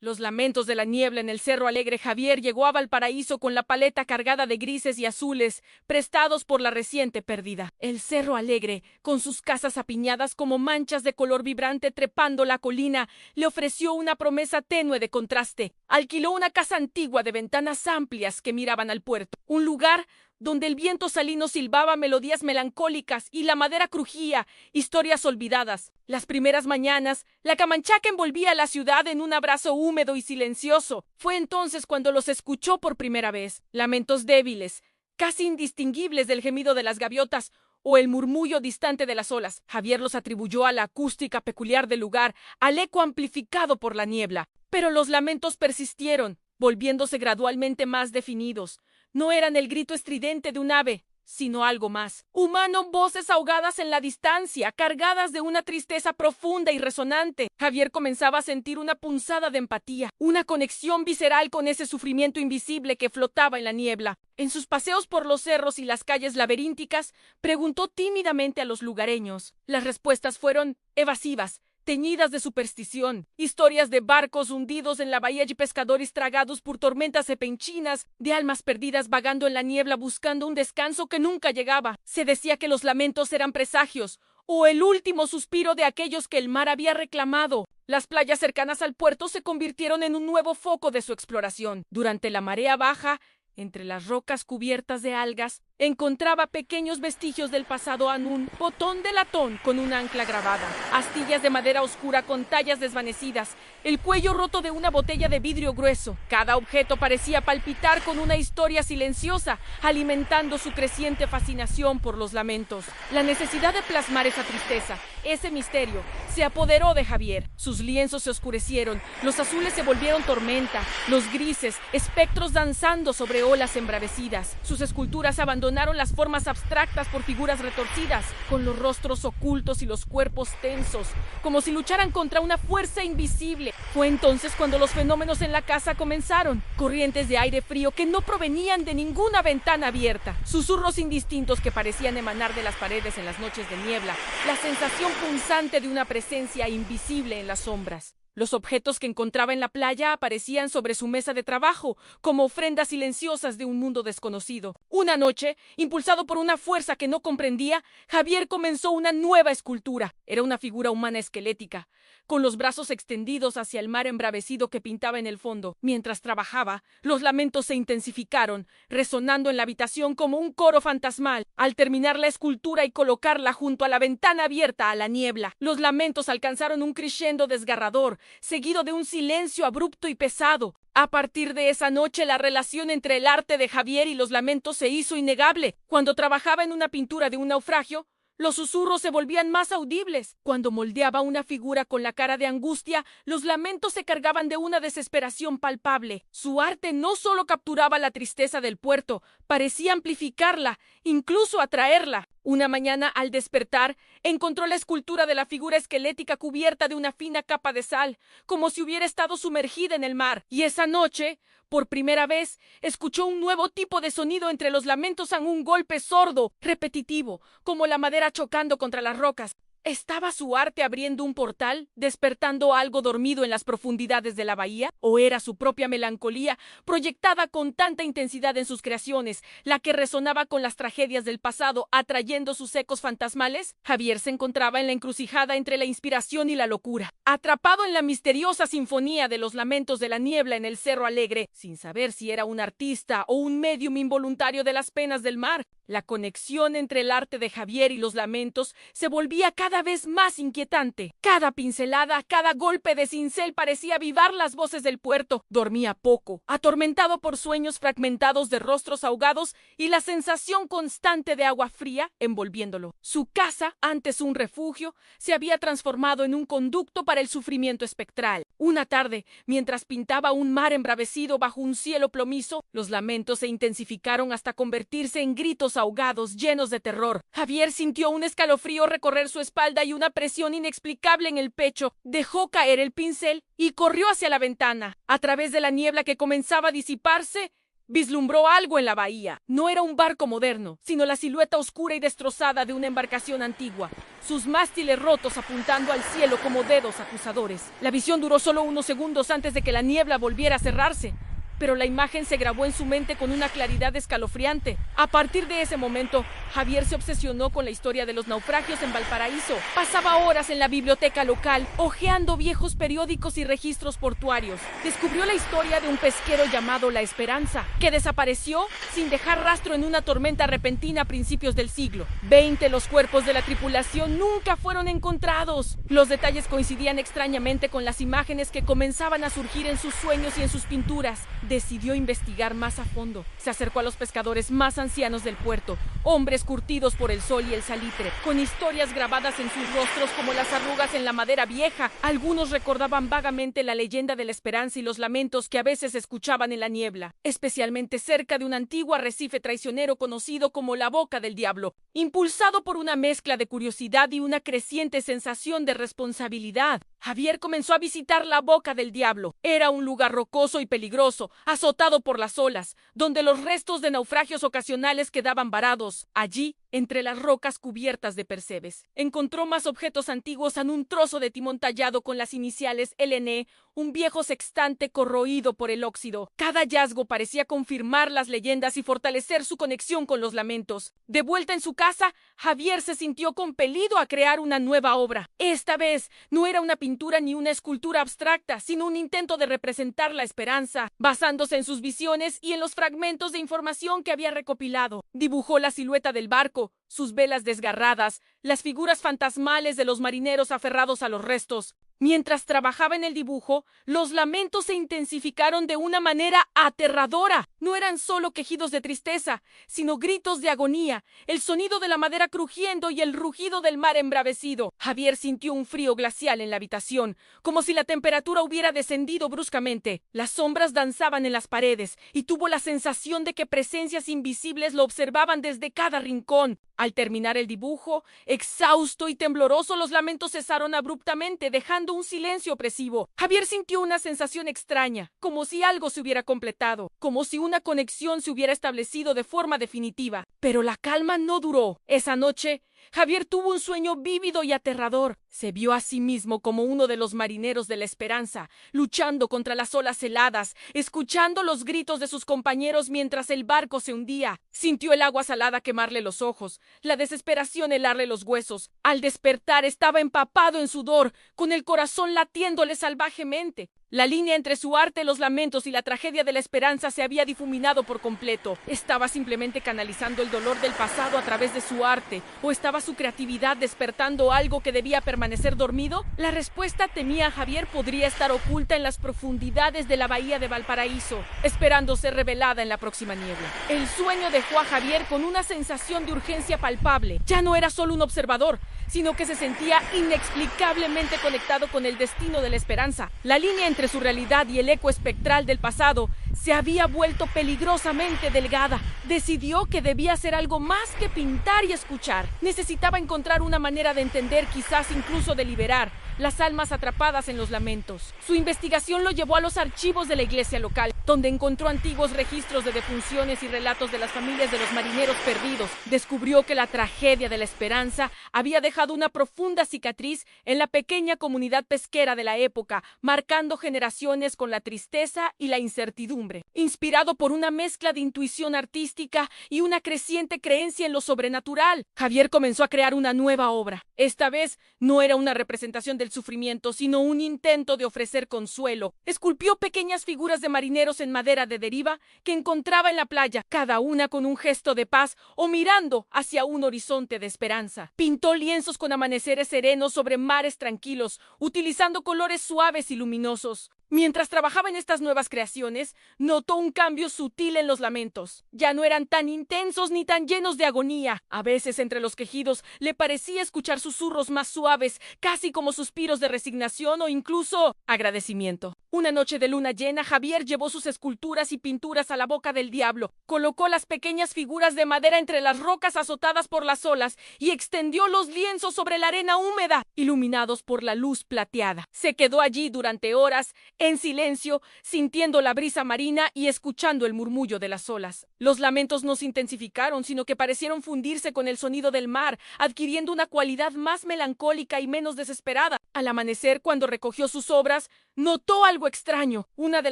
Los lamentos de la niebla en el Cerro Alegre. Javier llegó a Valparaíso con la paleta cargada de grises y azules, prestados por la reciente pérdida. El Cerro Alegre, con sus casas apiñadas como manchas de color vibrante trepando la colina, le ofreció una promesa tenue de contraste. Alquiló una casa antigua de ventanas amplias que miraban al puerto, un lugar donde el viento salino silbaba melodías melancólicas y la madera crujía, historias olvidadas. Las primeras mañanas, la camanchaca envolvía a la ciudad en un abrazo húmedo y silencioso. Fue entonces cuando los escuchó por primera vez. Lamentos débiles, casi indistinguibles del gemido de las gaviotas o el murmullo distante de las olas. Javier los atribuyó a la acústica peculiar del lugar, al eco amplificado por la niebla. Pero los lamentos persistieron, volviéndose gradualmente más definidos. No eran el grito estridente de un ave, sino algo más. Humano, voces ahogadas en la distancia, cargadas de una tristeza profunda y resonante. Javier comenzaba a sentir una punzada de empatía, una conexión visceral con ese sufrimiento invisible que flotaba en la niebla. En sus paseos por los cerros y las calles laberínticas, preguntó tímidamente a los lugareños. Las respuestas fueron evasivas, teñidas de superstición, historias de barcos hundidos en la bahía y pescadores tragados por tormentas repenchinas, de almas perdidas vagando en la niebla buscando un descanso que nunca llegaba. Se decía que los lamentos eran presagios, o el último suspiro de aquellos que el mar había reclamado. Las playas cercanas al puerto se convirtieron en un nuevo foco de su exploración. Durante la marea baja, entre las rocas cubiertas de algas, encontraba pequeños vestigios del pasado Anún, botón de latón con un ancla grabada, astillas de madera oscura con tallas desvanecidas, el cuello roto de una botella de vidrio grueso. Cada objeto parecía palpitar con una historia silenciosa, alimentando su creciente fascinación por los lamentos. La necesidad de plasmar esa tristeza, ese misterio, se apoderó de Javier. Sus lienzos se oscurecieron, los azules se volvieron tormenta, los grises, espectros danzando sobre olas embravecidas. Sus esculturas abandonaron las formas abstractas por figuras retorcidas, con los rostros ocultos y los cuerpos tensos, como si lucharan contra una fuerza invisible. Fue entonces cuando los fenómenos en la casa comenzaron. Corrientes de aire frío que no provenían de ninguna ventana abierta, susurros indistintos que parecían emanar de las paredes en las noches de niebla, la sensación punzante de una presencia invisible en las sombras. Los objetos que encontraba en la playa aparecían sobre su mesa de trabajo, como ofrendas silenciosas de un mundo desconocido. Una noche, impulsado por una fuerza que no comprendía, Javier comenzó una nueva escultura. Era una figura humana esquelética, con los brazos extendidos hacia el mar embravecido que pintaba en el fondo. Mientras trabajaba, los lamentos se intensificaron, resonando en la habitación como un coro fantasmal. Al terminar la escultura y colocarla junto a la ventana abierta a la niebla, los lamentos alcanzaron un crescendo desgarrador, seguido de un silencio abrupto y pesado. A partir de esa noche, la relación entre el arte de Javier y los lamentos se hizo innegable. Cuando trabajaba en una pintura de un naufragio, los susurros se volvían más audibles. Cuando moldeaba una figura con la cara de angustia, los lamentos se cargaban de una desesperación palpable. Su arte no solo capturaba la tristeza del puerto, parecía amplificarla, incluso atraerla. Una mañana, al despertar, encontró la escultura de la figura esquelética cubierta de una fina capa de sal, como si hubiera estado sumergida en el mar. Y esa noche, por primera vez, escuchó un nuevo tipo de sonido entre los lamentos, en un golpe sordo, repetitivo, como la madera chocando contra las rocas. ¿Estaba su arte abriendo un portal, despertando algo dormido en las profundidades de la bahía? ¿O era su propia melancolía, proyectada con tanta intensidad en sus creaciones, la que resonaba con las tragedias del pasado, atrayendo sus ecos fantasmales? Javier se encontraba en la encrucijada entre la inspiración y la locura, atrapado en la misteriosa sinfonía de los lamentos de la niebla en el Cerro Alegre, sin saber si era un artista o un médium involuntario de las penas del mar. La conexión entre el arte de Javier y los lamentos se volvía cada vez más inquietante. Cada pincelada, cada golpe de cincel parecía avivar las voces del puerto. Dormía poco, atormentado por sueños fragmentados de rostros ahogados y la sensación constante de agua fría envolviéndolo. Su casa, antes un refugio, se había transformado en un conducto para el sufrimiento espectral. Una tarde, mientras pintaba un mar embravecido bajo un cielo plomizo, los lamentos se intensificaron hasta convertirse en gritos ahogados llenos de terror. Javier sintió un escalofrío recorrer su espalda y una presión inexplicable en el pecho. Dejó caer el pincel y corrió hacia la ventana. A través de la niebla que comenzaba a disiparse, vislumbró algo en la bahía. No era un barco moderno, sino la silueta oscura y destrozada de una embarcación antigua, sus mástiles rotos apuntando al cielo como dedos acusadores. La visión duró solo unos segundos antes de que la niebla volviera a cerrarse, pero la imagen se grabó en su mente con una claridad escalofriante. A partir de ese momento, Javier se obsesionó con la historia de los naufragios en Valparaíso. Pasaba horas en la biblioteca local, hojeando viejos periódicos y registros portuarios. Descubrió la historia de un pesquero llamado La Esperanza, que desapareció sin dejar rastro en una tormenta repentina a principios del siglo. 20 los cuerpos de la tripulación nunca fueron encontrados. Los detalles coincidían extrañamente con las imágenes que comenzaban a surgir en sus sueños y en sus pinturas. Decidió investigar más a fondo. Se acercó a los pescadores más ancianos del puerto, hombres curtidos por el sol y el salitre, con historias grabadas en sus rostros como las arrugas en la madera vieja. Algunos recordaban vagamente la leyenda de la esperanza y los lamentos que a veces escuchaban en la niebla, especialmente cerca de un antiguo arrecife traicionero conocido como la Boca del Diablo. Impulsado por una mezcla de curiosidad y una creciente sensación de responsabilidad, Javier comenzó a visitar la Boca del Diablo. Era un lugar rocoso y peligroso, azotado por las olas, donde los restos de naufragios ocasionales quedaban varados. Allí, entre las rocas cubiertas de percebes, encontró más objetos antiguos en un trozo de timón tallado con las iniciales LN, un viejo sextante corroído por el óxido. Cada hallazgo parecía confirmar las leyendas y fortalecer su conexión con los lamentos. De vuelta en su casa, Javier se sintió compelido a crear una nueva obra. Esta vez no era una pintura ni una escultura abstracta, sino un intento de representar la esperanza, basándose en sus visiones y en los fragmentos de información que había recopilado. Dibujó la silueta del barco, sus velas desgarradas, las figuras fantasmales de los marineros aferrados a los restos. Mientras trabajaba en el dibujo, los lamentos se intensificaron de una manera aterradora. No eran solo quejidos de tristeza, sino gritos de agonía, el sonido de la madera crujiendo y el rugido del mar embravecido. Javier sintió un frío glacial en la habitación, como si la temperatura hubiera descendido bruscamente. Las sombras danzaban en las paredes y tuvo la sensación de que presencias invisibles lo observaban desde cada rincón. Al terminar el dibujo, exhausto y tembloroso, los lamentos cesaron abruptamente, dejando un silencio opresivo. Javier sintió una sensación extraña, como si algo se hubiera completado, como si una conexión se hubiera establecido de forma definitiva. Pero la calma no duró. Esa noche, Javier tuvo un sueño vívido y aterrador. Se vio a sí mismo como uno de los marineros de la esperanza, luchando contra las olas heladas, escuchando los gritos de sus compañeros mientras el barco se hundía. Sintió el agua salada quemarle los ojos, la desesperación helarle los huesos. Al despertar estaba empapado en sudor, con el corazón latiéndole salvajemente. La línea entre su arte, los lamentos y la tragedia de la esperanza se había difuminado por completo. ¿Estaba simplemente canalizando el dolor del pasado a través de su arte? ¿O estaba su creatividad despertando algo que debía permanecer dormido? La respuesta, temía Javier, podría estar oculta en las profundidades de la bahía de Valparaíso, esperando ser revelada en la próxima niebla. El sueño dejó a Javier con una sensación de urgencia palpable. Ya no era solo un observador, sino que se sentía inexplicablemente conectado con el destino de la esperanza. La línea entre su realidad y el eco espectral del pasado se había vuelto peligrosamente delgada. Decidió que debía hacer algo más que pintar y escuchar. Necesitaba encontrar una manera de entender, quizás incluso de liberar, las almas atrapadas en los lamentos. Su investigación lo llevó a los archivos de la iglesia local, donde encontró antiguos registros de defunciones y relatos de las familias de los marineros perdidos. Descubrió que la tragedia de la esperanza había dejado una profunda cicatriz en la pequeña comunidad pesquera de la época, marcando generaciones con la tristeza y la incertidumbre. Inspirado por una mezcla de intuición artística y una creciente creencia en lo sobrenatural, Javier comenzó a crear una nueva obra. Esta vez no era una representación del sufrimiento, sino un intento de ofrecer consuelo. Esculpió pequeñas figuras de marineros en madera de deriva que encontraba en la playa, cada una con un gesto de paz o mirando hacia un horizonte de esperanza. Pintó lienzos con amaneceres serenos sobre mares tranquilos, utilizando colores suaves y luminosos. Mientras trabajaba en estas nuevas creaciones, notó un cambio sutil en los lamentos. Ya no eran tan intensos ni tan llenos de agonía. A veces, entre los quejidos, le parecía escuchar susurros más suaves, casi como suspiros de resignación o incluso agradecimiento. Una noche de luna llena, Javier llevó sus esculturas y pinturas a la boca del diablo, colocó las pequeñas figuras de madera entre las rocas azotadas por las olas y extendió los lienzos sobre la arena húmeda, iluminados por la luz plateada. Se quedó allí durante horas, en silencio, sintiendo la brisa marina y escuchando el murmullo de las olas. Los lamentos no se intensificaron, sino que parecieron fundirse con el sonido del mar, adquiriendo una cualidad más melancólica y menos desesperada. Al amanecer, cuando recogió sus obras, notó algo extraño. Una de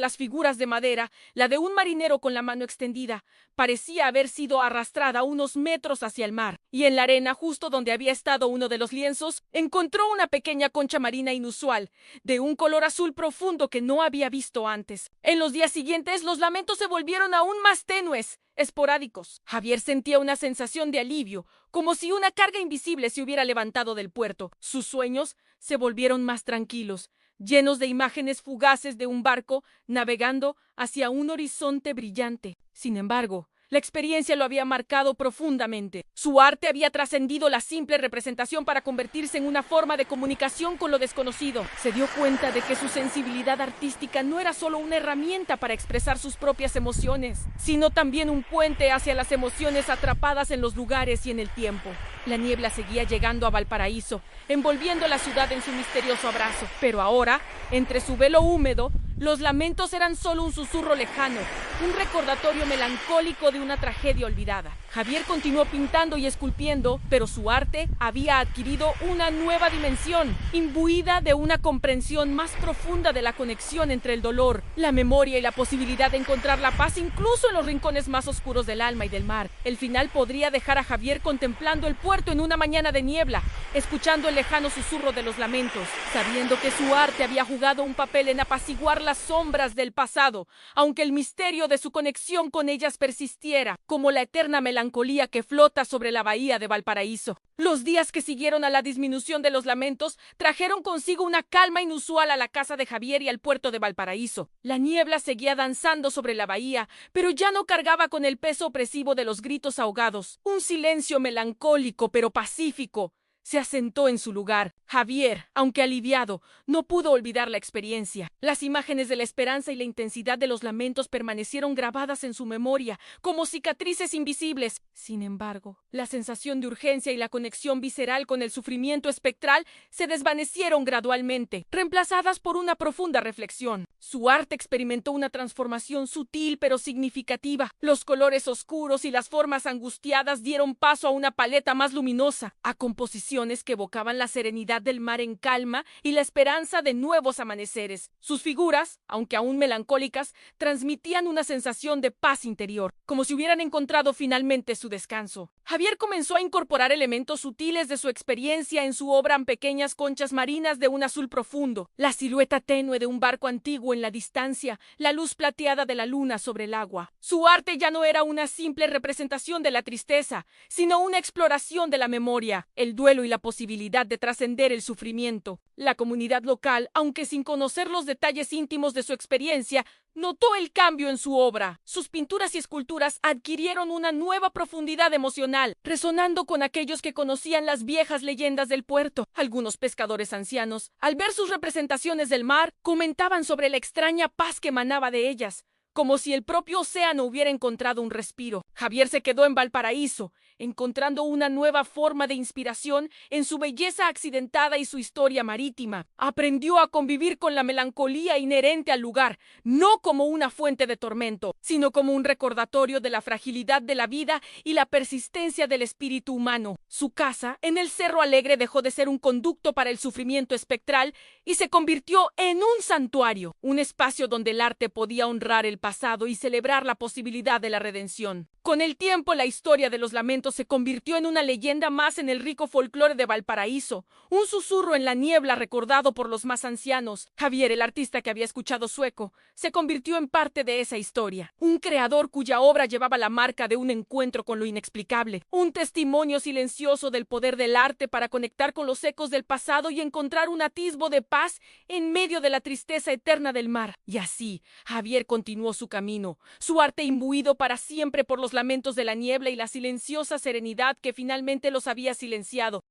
las figuras de madera, la de un marinero con la mano extendida, parecía haber sido arrastrada unos metros hacia el mar, y en la arena, justo donde había estado uno de los lienzos, encontró una pequeña concha marina inusual, de un color azul profundo que no había visto antes. En los días siguientes, los lamentos se volvieron aún más tenues, esporádicos. Javier sentía una sensación de alivio, como si una carga invisible se hubiera levantado del puerto. Sus sueños se volvieron más tranquilos, llenos de imágenes fugaces de un barco navegando hacia un horizonte brillante. Sin embargo, la experiencia lo había marcado profundamente. Su arte había trascendido la simple representación para convertirse en una forma de comunicación con lo desconocido. Se dio cuenta de que su sensibilidad artística no era solo una herramienta para expresar sus propias emociones, sino también un puente hacia las emociones atrapadas en los lugares y en el tiempo. La niebla seguía llegando a Valparaíso, envolviendo la ciudad en su misterioso abrazo. Pero ahora, entre su velo húmedo, los lamentos eran solo un susurro lejano, un recordatorio melancólico de una tragedia olvidada. Javier continuó pintando y esculpiendo, pero su arte había adquirido una nueva dimensión, imbuida de una comprensión más profunda de la conexión entre el dolor, la memoria y la posibilidad de encontrar la paz incluso en los rincones más oscuros del alma y del mar. El final podría dejar a Javier contemplando el puerto en una mañana de niebla, escuchando el lejano susurro de los lamentos, sabiendo que su arte había jugado un papel en apaciguar las sombras del pasado, aunque el misterio de su conexión con ellas persistiera, como la eterna melancolía que flota sobre la bahía de Valparaíso. Los días que siguieron a la disminución de los lamentos trajeron consigo una calma inusual a la casa de Javier y al puerto de Valparaíso. La niebla seguía danzando sobre la bahía, pero ya no cargaba con el peso opresivo de los gritos ahogados. Un silencio melancólico pero pacífico se asentó en su lugar. Javier, aunque aliviado, no pudo olvidar la experiencia. Las imágenes de la esperanza y la intensidad de los lamentos permanecieron grabadas en su memoria, como cicatrices invisibles. Sin embargo, la sensación de urgencia y la conexión visceral con el sufrimiento espectral se desvanecieron gradualmente, reemplazadas por una profunda reflexión. Su arte experimentó una transformación sutil pero significativa. Los colores oscuros y las formas angustiadas dieron paso a una paleta más luminosa, a composiciones que evocaban la serenidad del mar en calma y la esperanza de nuevos amaneceres. Sus figuras, aunque aún melancólicas, transmitían una sensación de paz interior, como si hubieran encontrado finalmente su descanso. Javier comenzó a incorporar elementos sutiles de su experiencia en su obra en pequeñas conchas marinas de un azul profundo, la silueta tenue de un barco antiguo en la distancia, la luz plateada de la luna sobre el agua. Su arte ya no era una simple representación de la tristeza, sino una exploración de la memoria, el duelo y la posibilidad de trascender el sufrimiento. La comunidad local, aunque sin conocer los detalles íntimos de su experiencia, notó el cambio en su obra. Sus pinturas y esculturas adquirieron una nueva profundidad emocional, resonando con aquellos que conocían las viejas leyendas del puerto. Algunos pescadores ancianos, al ver sus representaciones del mar, comentaban sobre la extraña paz que emanaba de ellas, como si el propio océano hubiera encontrado un respiro. Javier se quedó en Valparaíso, encontrando una nueva forma de inspiración en su belleza accidentada y su historia marítima. Aprendió a convivir con la melancolía inherente al lugar, no como una fuente de tormento, sino como un recordatorio de la fragilidad de la vida y la persistencia del espíritu humano. Su casa, en el Cerro Alegre, dejó de ser un conducto para el sufrimiento espectral y se convirtió en un santuario, un espacio donde el arte podía honrar el pasado y celebrar la posibilidad de la redención. Con el tiempo, la historia de los lamentos se convirtió en una leyenda más en el rico folclore de Valparaíso, un susurro en la niebla recordado por los más ancianos. Javier, el artista que había escuchado sueco, se convirtió en parte de esa historia, un creador cuya obra llevaba la marca de un encuentro con lo inexplicable, un testimonio silencioso del poder del arte para conectar con los ecos del pasado y encontrar un atisbo de paz en medio de la tristeza eterna del mar. Y así, Javier continuó su camino, su arte imbuido para siempre por los lamentos de la niebla y la silenciosa serenidad que finalmente los había silenciado.